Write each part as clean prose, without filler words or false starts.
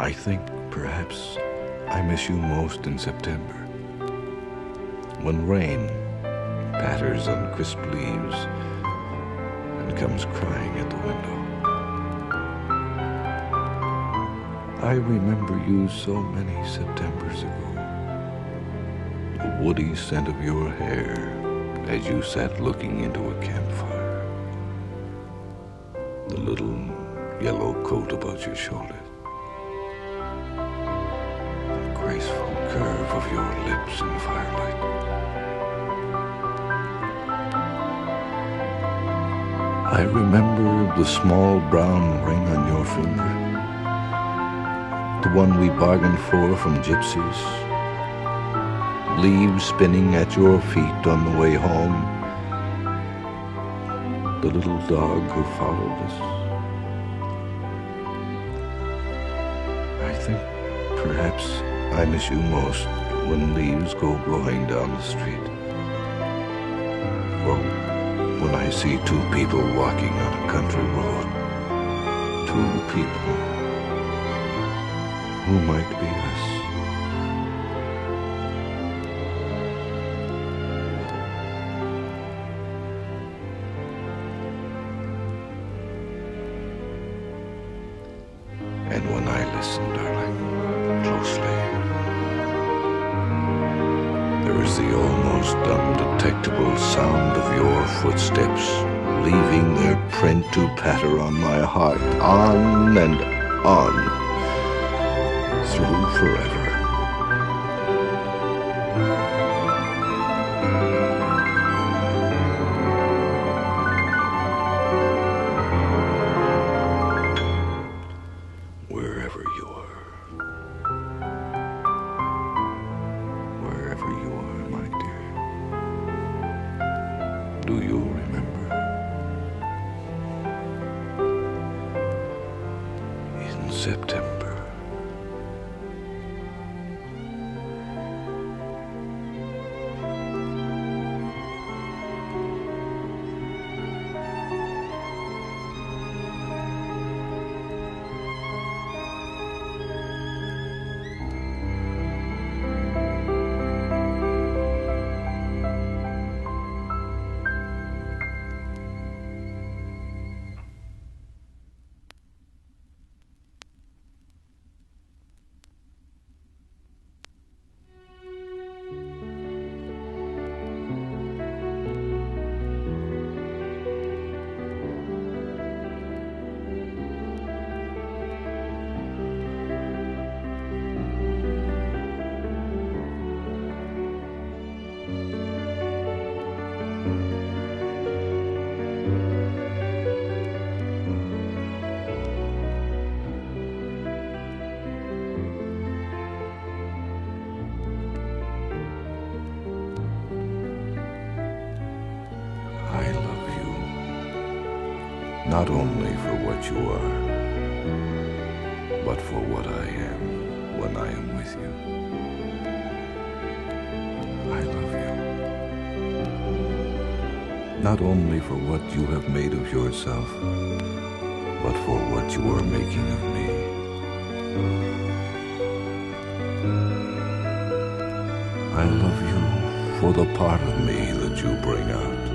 I think perhaps I miss you most in September, when rain patters on crisp leaves and comes crying at the window. I remember you so many Septembers ago, the woody scent of your hair as you sat looking into a campfire, the little yellow coat about your shoulders, the graceful curve of your lips in the firelight. I remember the small brown ring on your finger, the one we bargained for from gypsies, leaves spinning at your feet on the way home, the little dog who followed us. I think perhaps I miss you most when leaves go blowing down the street, or when I see two people walking on a country road, two people who might be us. And when I listen, darling, closely, there is the almost undetectable sound of your footsteps, leaving their print to patter on my heart, on and on, through forever. Wherever you are, my dear, do you remember? In September. Not only for what you are, but for what I am when I am with you. I love you. Not only for what you have made of yourself, but for what you are making of me. I love you for the part of me that you bring out.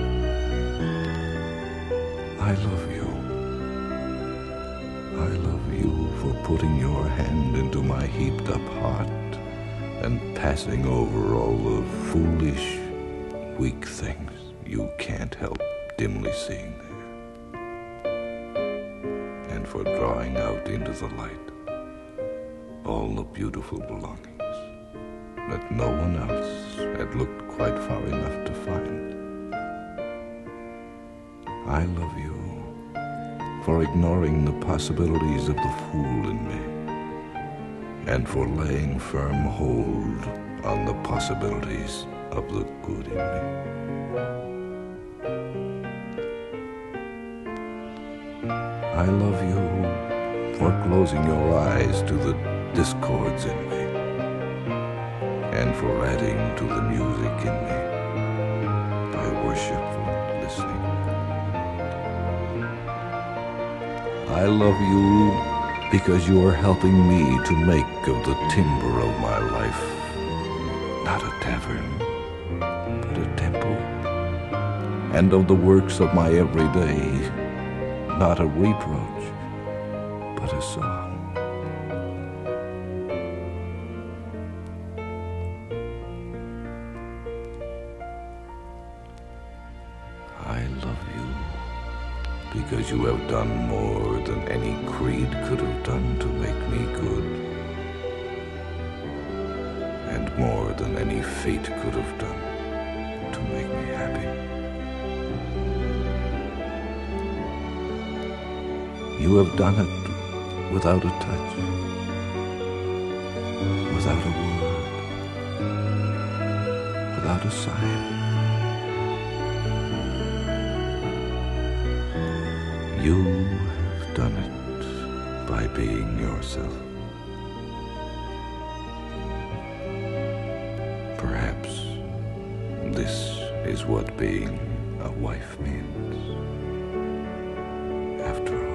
I love you. I love you for putting your hand into my heaped up heart and passing over all the foolish, weak things you can't help dimly seeing there. And for drawing out into the light all the beautiful belongings that no one else had looked quite far enough to find. I love you for ignoring the possibilities of the fool in me, and for laying firm hold on the possibilities of the good in me. I love you for closing your eyes to the discords in me, and for adding to the music in me by worshipful listening. I love you because you are helping me to make of the timber of my life not a tavern, but a temple, and of the works of my everyday not a reproach, but a song. I love you because you have done more than any creed could have done to make me good, and more than any fate could have done to make me happy. You have done it without a touch, without a word, without a sign. You have done it by being yourself. Perhaps this is what being a wife means, after all.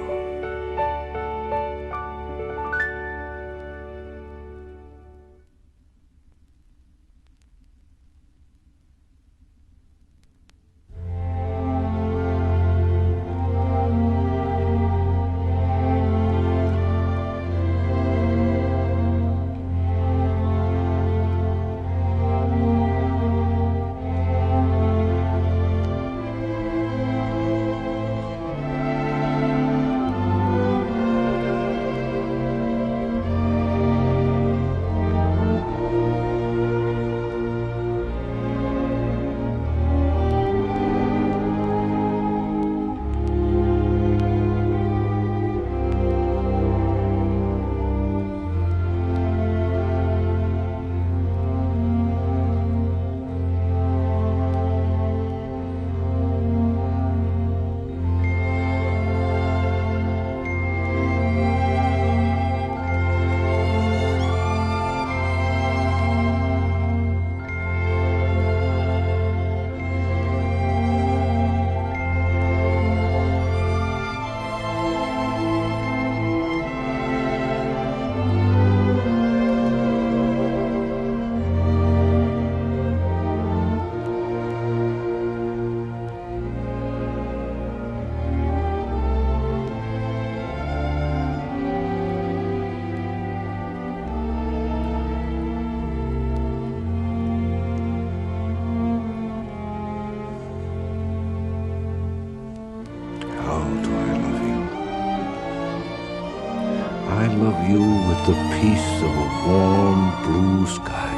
I love you with the peace of a warm blue sky,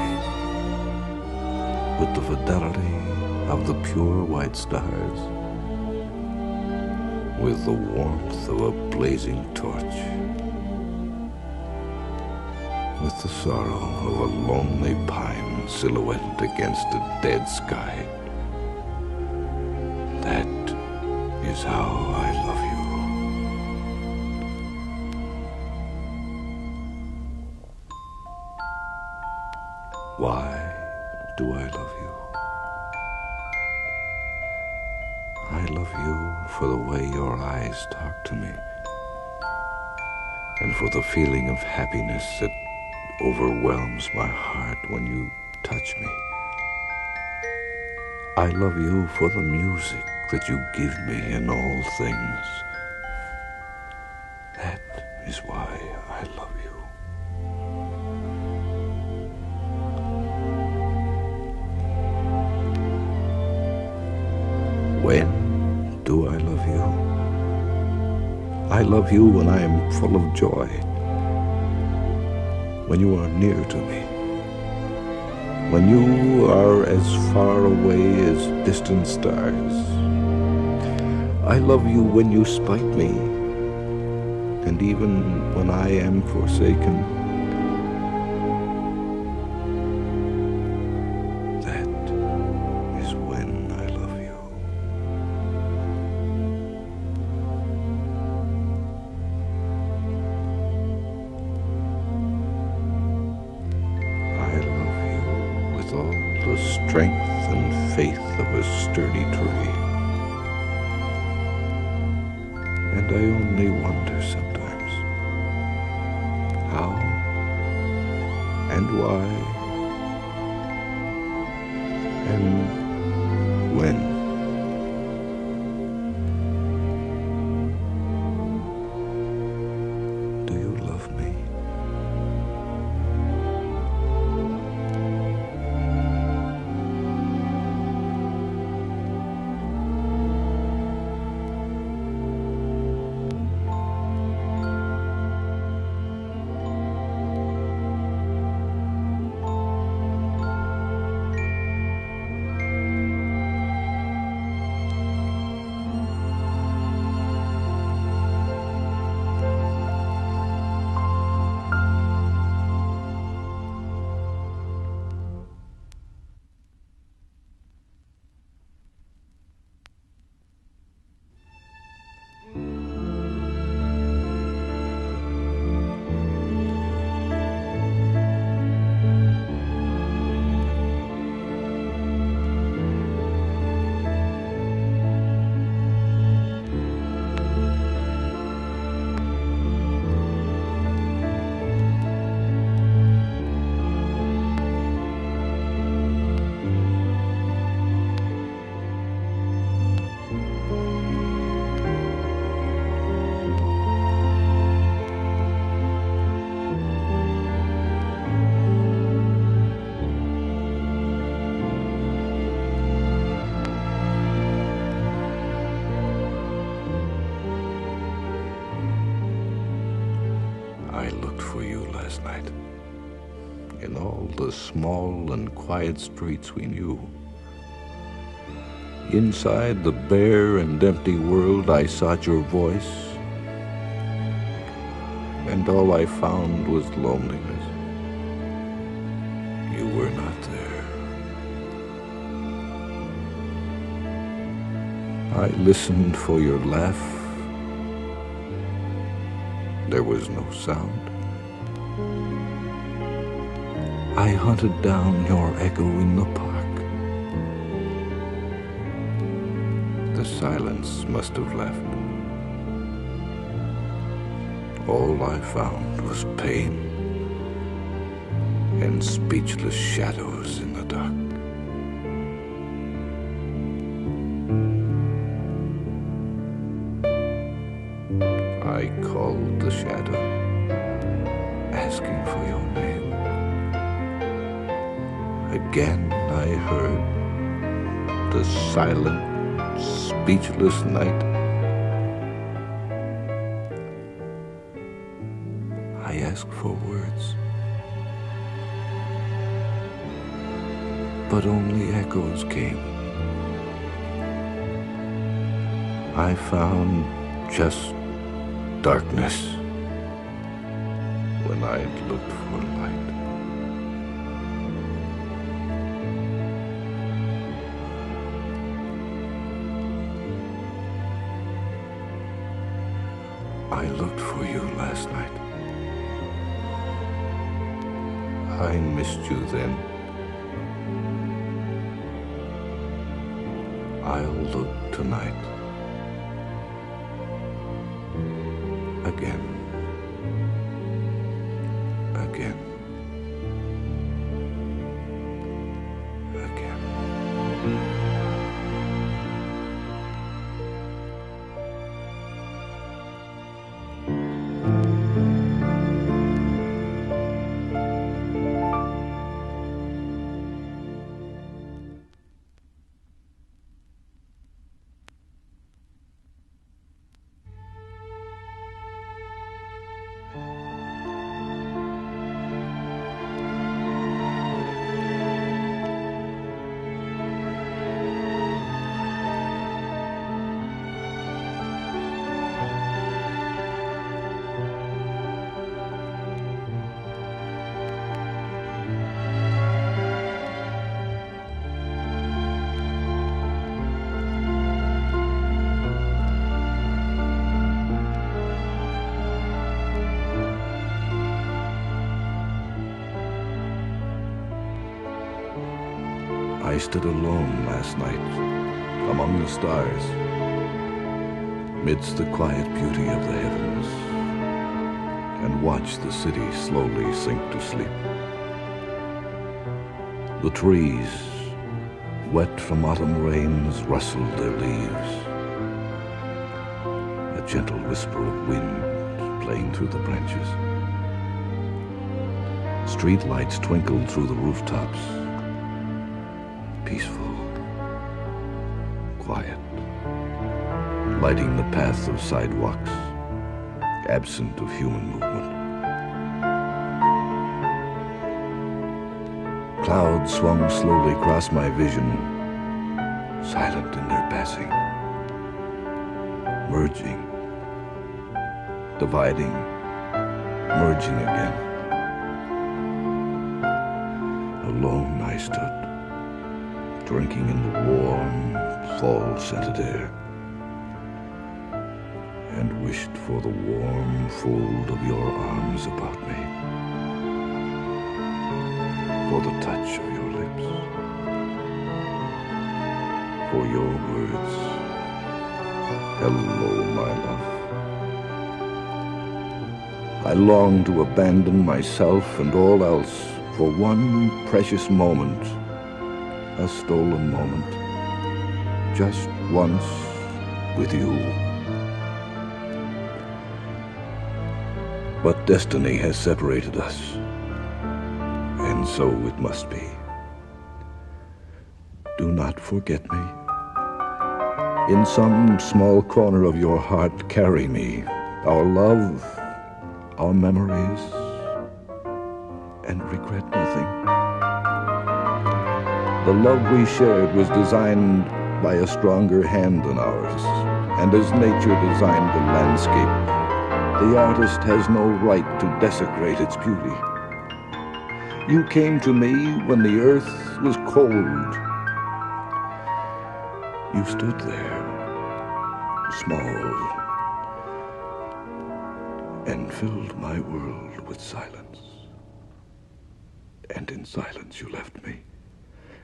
with the fidelity of the pure white stars, with the warmth of a blazing torch, with the sorrow of a lonely pine silhouetted against a dead sky. That is how I love you. Why do I love you? I love you for the way your eyes talk to me, and for the feeling of happiness that overwhelms my heart when you touch me. I love you for the music that you give me in all things. That is why I love you. When do I love you? I love you when I am full of joy, when you are near to me, when you are as far away as distant stars. I love you when you spite me, and even when I am forsaken. The strength and faith of a sturdy tree. And I only wonder sometimes how and why and when. Do you love me? I looked for you last night in all the small and quiet streets we knew. Inside the bare and empty world, I sought your voice, and all I found was loneliness. You were not there. I listened for your laugh. There was no sound. I hunted down your echo in the park. The silence must have left. All I found was pain and speechless shadows in the dark. I called the shadow, asking for your name. Again I heard the silent, speechless night. I asked for words, but only echoes came. I found just darkness when I'd looked for light. I looked for you last night. I missed you then. I'll look tonight. Again. Again. Again. I stood alone last night among the stars, midst the quiet beauty of the heavens, and watch the city slowly sink to sleep. The trees, wet from autumn rains, rustled their leaves. A gentle whisper of wind playing through the branches. Street lights twinkled through the rooftops. Peaceful, quiet, lighting the path of sidewalks, absent of human movement. Clouds swung slowly across my vision, silent in their passing, merging, dividing, merging again. Alone I stood, drinking in the warm, fall-scented air, and wished for the warm fold of your arms about me, for the touch of your lips, for your words, hello, my love. I long to abandon myself and all else for one precious moment, a stolen moment, just once with you. But destiny has separated us, and so it must be. Do not forget me. In some small corner of your heart, carry me, our love, our memories, and regret nothing. The love we shared was designed by a stronger hand than ours, and as nature designed the landscape, the artist has no right to desecrate its beauty. You came to me when the earth was cold. You stood there, small, and filled my world with silence. And in silence you left me,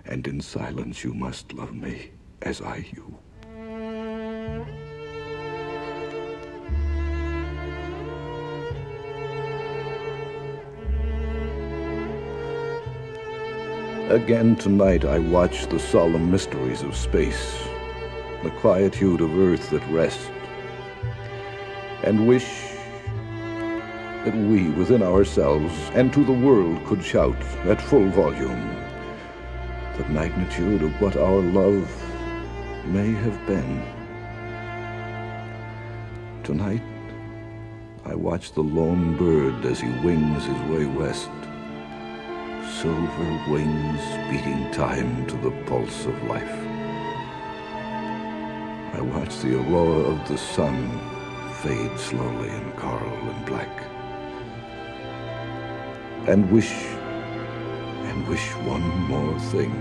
and in silence you must love me as I you. Again tonight I watch the solemn mysteries of space, the quietude of earth at rest, and wish that we within ourselves and to the world could shout at full volume the magnitude of what our love may have been. Tonight I watch the lone bird as he wings his way west, silver wings beating time to the pulse of life. I watch the aurora of the sun fade slowly in coral and black, and wish one more thing,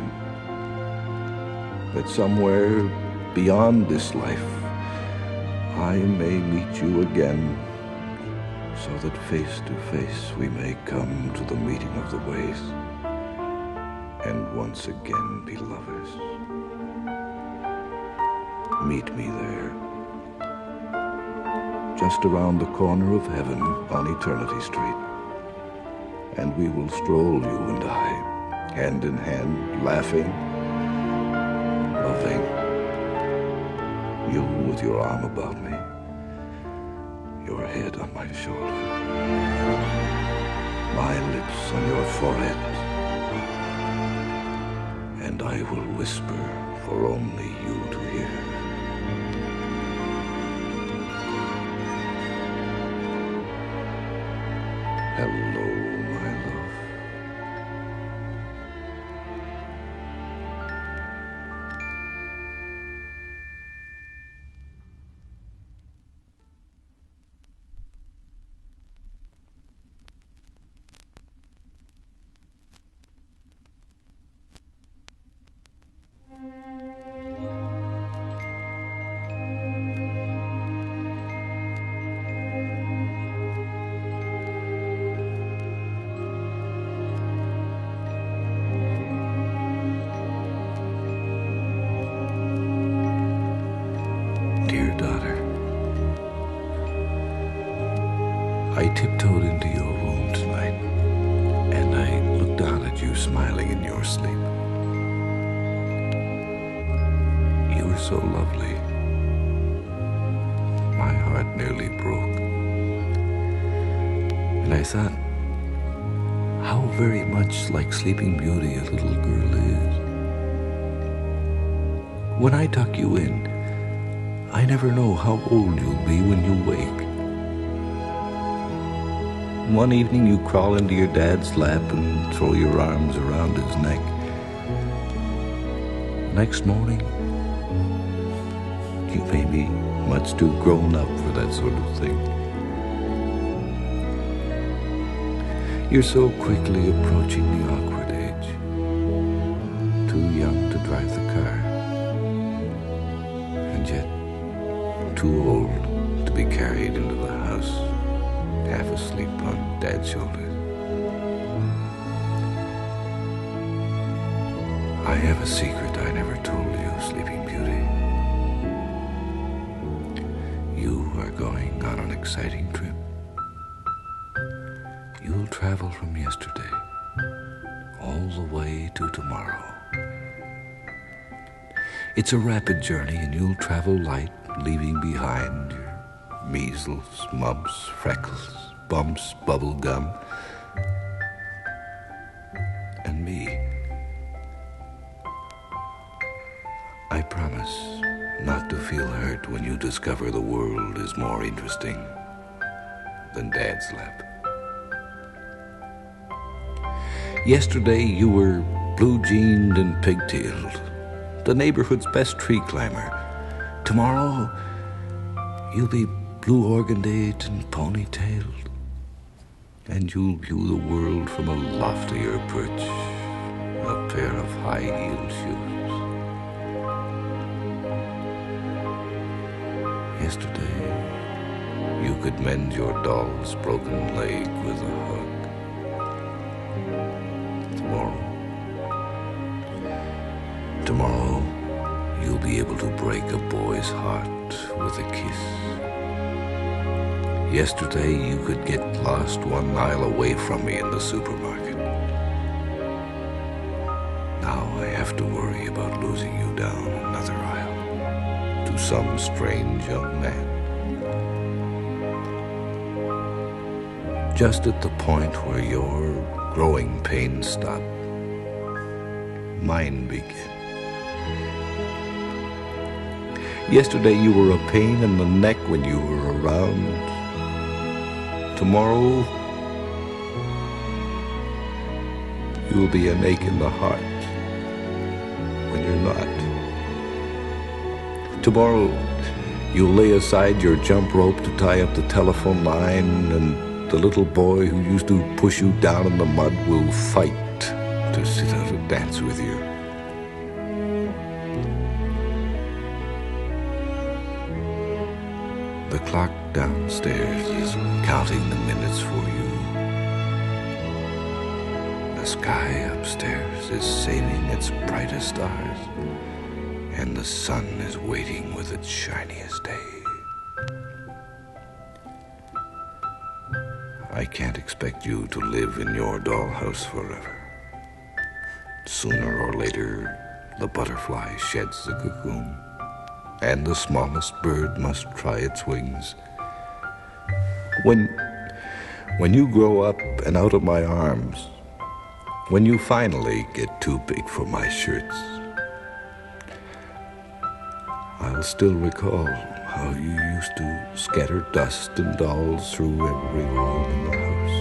that somewhere beyond this life I may meet you again, so that face to face we may come to the meeting of the ways, and once again be lovers. Meet me there, just around the corner of heaven on Eternity Street, and we will stroll, you and I, hand in hand, laughing, loving, you with your arm about me, your head on my shoulder, my lips on your forehead, and I will whisper for only you to hear. Hello, my love. tiptoed into your room tonight, and I looked down at you smiling in your sleep. You were so lovely. My heart nearly broke. And I thought, how very much like Sleeping Beauty a little girl is. When I tuck you in, I never know how old you'll be when you wake. One evening you crawl into your dad's lap and throw your arms around his neck. Next morning, you may be much too grown up for that sort of thing. You're so quickly approaching the awkward age, too young to drive the car, and yet too old to be carried into the house, half asleep on Dad's shoulders. I have a secret I never told you, Sleeping Beauty. You are going on an exciting trip. You'll travel from yesterday all the way to tomorrow. It's a rapid journey, and you'll travel light, leaving behind your measles, mumps, freckles, bumps, bubble gum, and me. I promise not to feel hurt when you discover the world is more interesting than Dad's lap. Yesterday you were blue-jeaned and pigtailed, the neighborhood's best tree climber. Tomorrow you'll be blue organdate and ponytailed, and you'll view the world from a loftier perch, a pair of high-heeled shoes. Yesterday you could mend your doll's broken leg with a hug. Tomorrow, you'll be able to break a boy's heart with a kiss. Yesterday, you could get lost 1 mile away from me in the supermarket. Now I have to worry about losing you down another aisle to some strange young man. Just at the point where your growing pains stop, mine begin. Yesterday you were a pain in the neck when you were around. Tomorrow you'll be an ache in the heart when you're not. Tomorrow you'll lay aside your jump rope to tie up the telephone line, and the little boy who used to push you down in the mud will fight to sit out a dance with you. The clock downstairs is counting the minutes for you. The sky upstairs is saving its brightest stars, and the sun is waiting with its shiniest day. I can't expect you to live in your dollhouse forever. Sooner or later, the butterfly sheds the cocoon, and the smallest bird must try its wings. When you grow up and out of my arms, when you finally get too big for my shirts, I'll still recall how you used to scatter dust and dolls through every room in the house.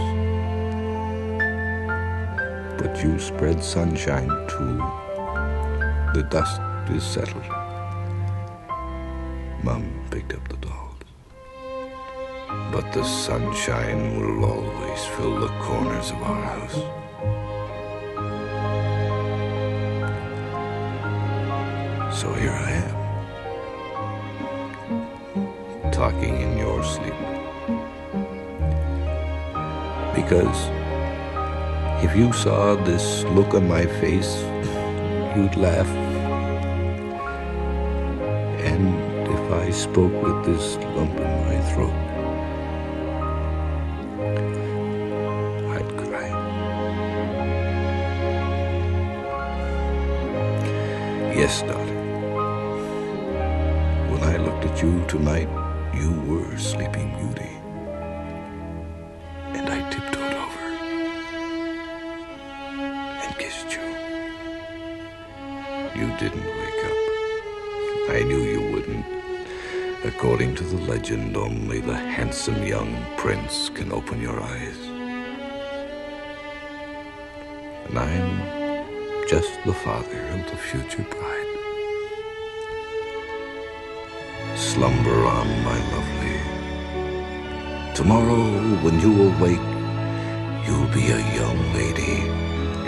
But you spread sunshine too. The dust is settled. Mom picked up the dolls. But the sunshine will always fill the corners of our house. So here I am, talking in your sleep. Because if you saw this look on my face, you'd laugh. And if I spoke with this lump in my throat, Yes, darling. When I looked at you tonight, you were Sleeping Beauty. And I tiptoed over and kissed you. You didn't wake up. I knew you wouldn't. According to the legend, only the handsome young prince can open your eyes. And I'm just the father of the future bride. Slumber on, my lovely. Tomorrow, when you awake, you'll be a young lady,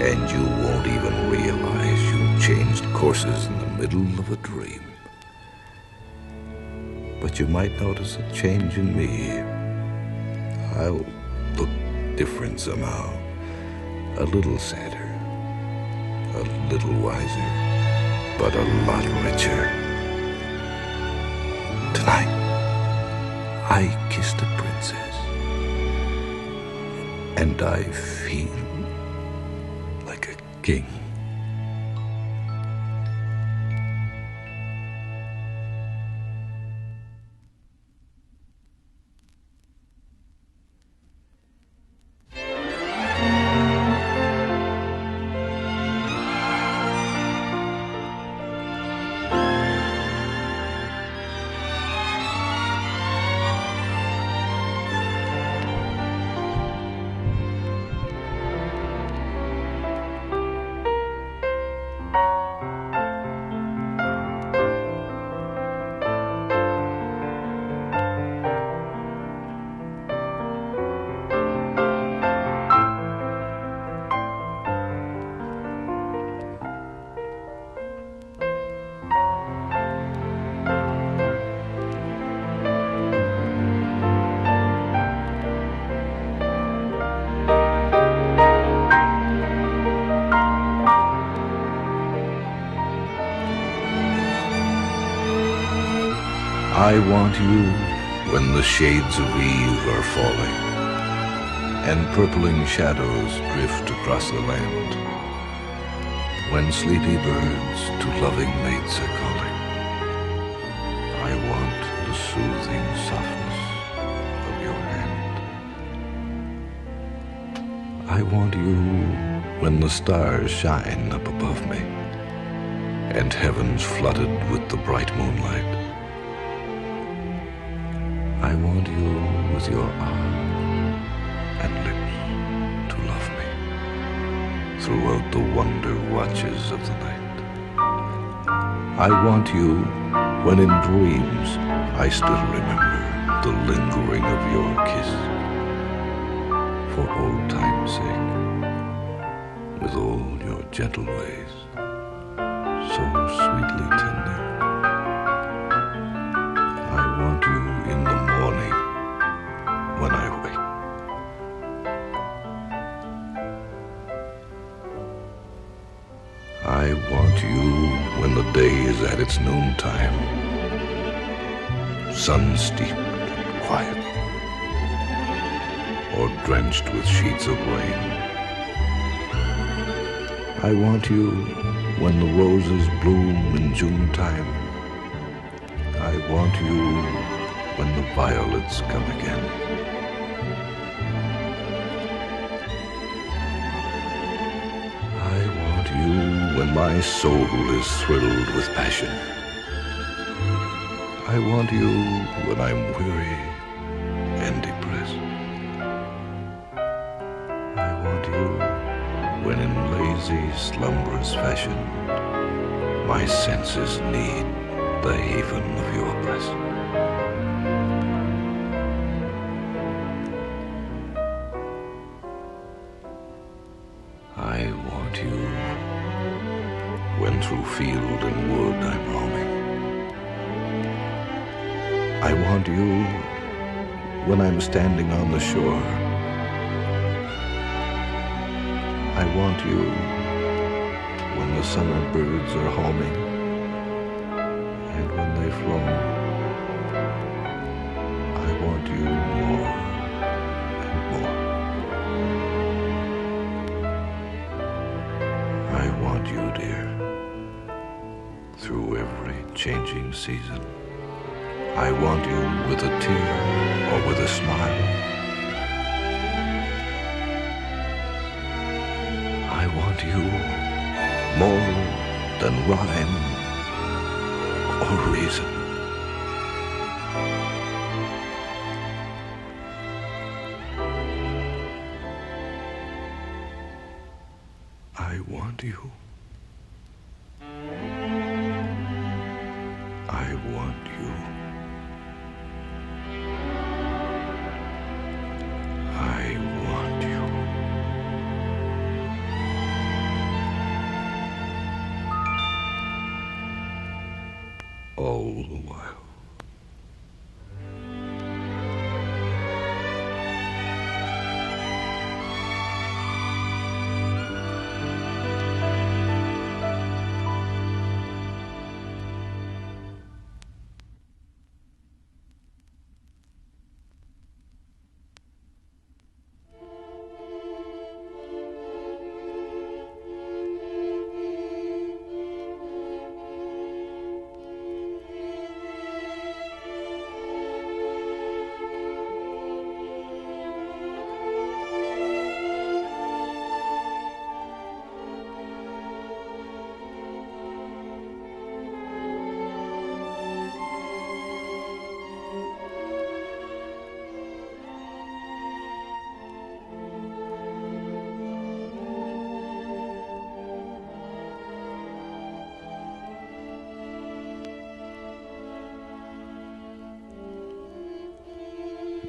and you won't even realize you changed courses in the middle of a dream. But you might notice a change in me. I'll look different somehow. A little sadder, a little wiser, but a lot richer. Tonight, I kissed a princess, and I feel like a king. I want you when the shades of eve are falling and purpling shadows drift across the land, when sleepy birds to loving mates are calling. I want the soothing softness of your hand. I want you when the stars shine up above me and heaven's flooded with the bright moonlight. I want you with your arms and lips to love me throughout the wonder watches of the night. I want you when in dreams I still remember the lingering of your kiss, for old time's sake, with all your gentle ways, so sweetly tender. I want you in the morning when I wake. I want you when the day is at its noontime, sun-steeped and quiet, or drenched with sheets of rain. I want you when the roses bloom in June time. I want you when the violets come again. I want you when my soul is thrilled with passion. I want you when I'm weary and depressed. I want you when in lazy, slumberous fashion my senses need the haven of your breast. I want you when through field and wood I'm roaming. I want you when I'm standing on the shore. I want you when the summer birds are homing, and when they've flown, I want you more and more. I want you, dear. changing season. I want you with a tear or with a smile. I want you more than rhyme or reason. I want you. I want you. I want you. All the while.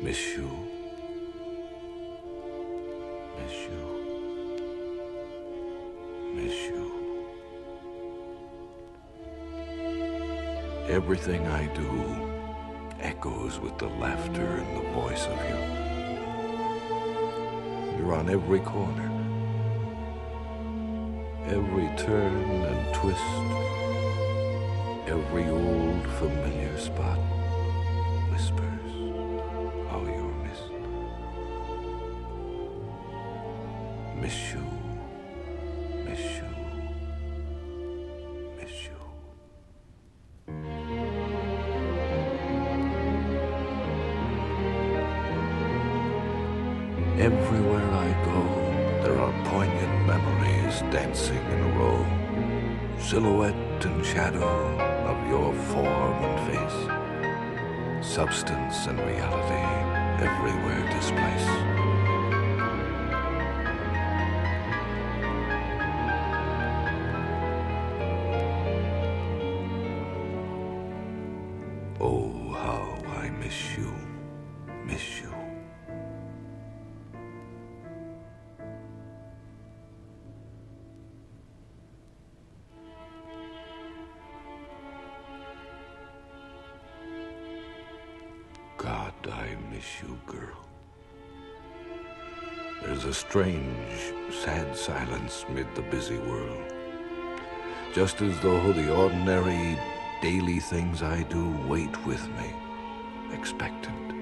Miss you. Miss you. Miss you. Everything I do echoes with the laughter and the voice of you. You're on every corner, every turn and twist, every old familiar spot whispers how you're missed. Miss you, miss you, miss you. Everywhere I go, there are poignant memories dancing in a row, silhouette and shadow of your form and face, substance and reality everywhere displaced. Oh, how I miss you, miss you. God, I miss you, girl. There's a strange, sad silence mid the busy world, just as though the ordinary, daily things I do wait with me, expectant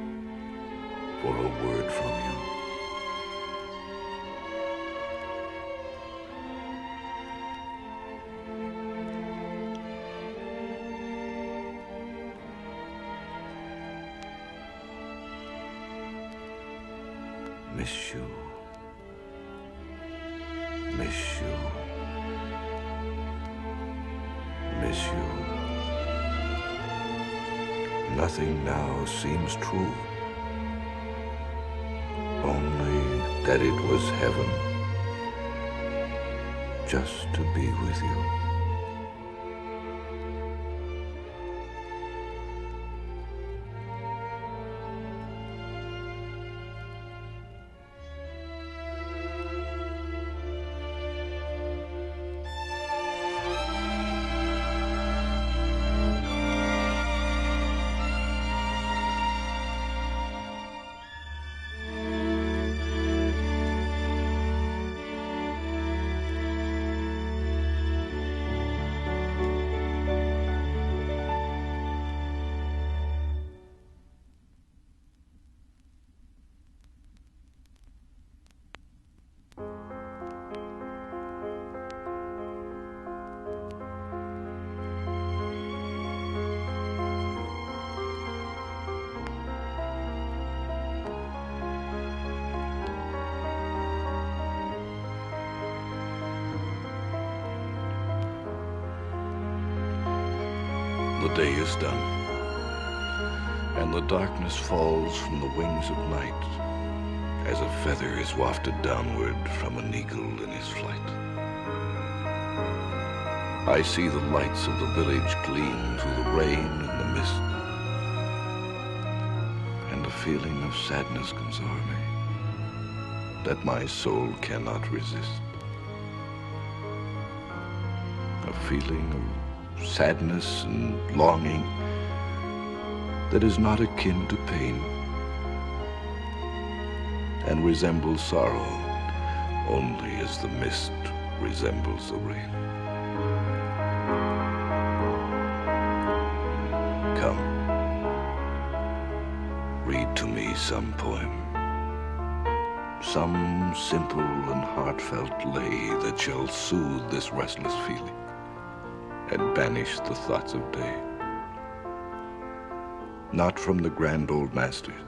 for a word from you. Miss you. Miss you. Miss you. Nothing now seems true, only that it was heaven just to be with you. the day is done, and the darkness falls from the wings of night, as a feather is wafted downward from an eagle in his flight. I see the lights of the village gleam through the rain and the mist, and a feeling of sadness comes over me that my soul cannot resist. A feeling of sadness and longing that is not akin to pain, and resembles sorrow only as the mist resembles the rain. Come, read to me some poem, some simple and heartfelt lay that shall soothe this restless feeling and banish the thoughts of day. Not from the grand old masters,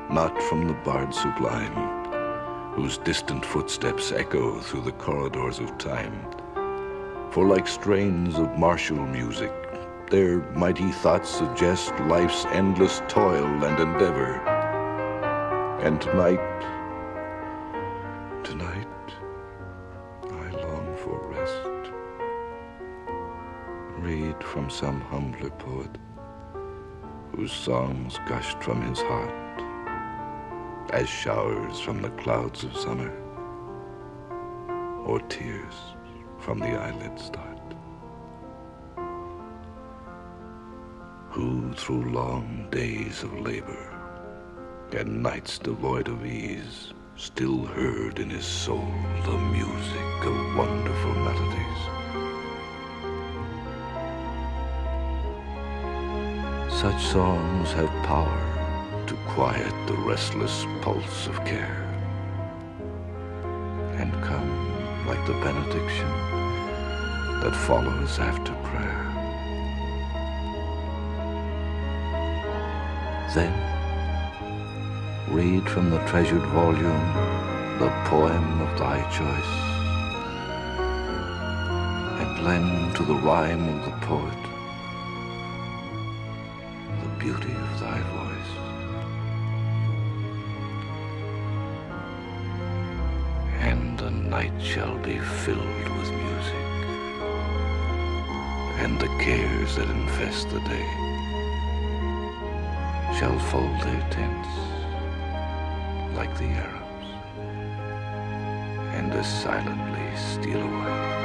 not from the bard sublime, whose distant footsteps echo through the corridors of time. For like strains of martial music, their mighty thoughts suggest life's endless toil and endeavor. And tonight, I long for rest. Read from some humbler poet, whose songs gushed from his heart as showers from the clouds of summer, or tears from the eyelids start. Who through long days of labor and nights devoid of ease still heard in his soul the music of wonderful melodies. Such songs have power to quiet the restless pulse of care, and come like the benediction that follows after prayer. Then read from the treasured volume the poem of thy choice, and lend to the rhyme of the poet the beauty of thy voice. And the night shall be filled with music, and the cares that infest the day shall fold their tents like the Arabs, and as silently steal away.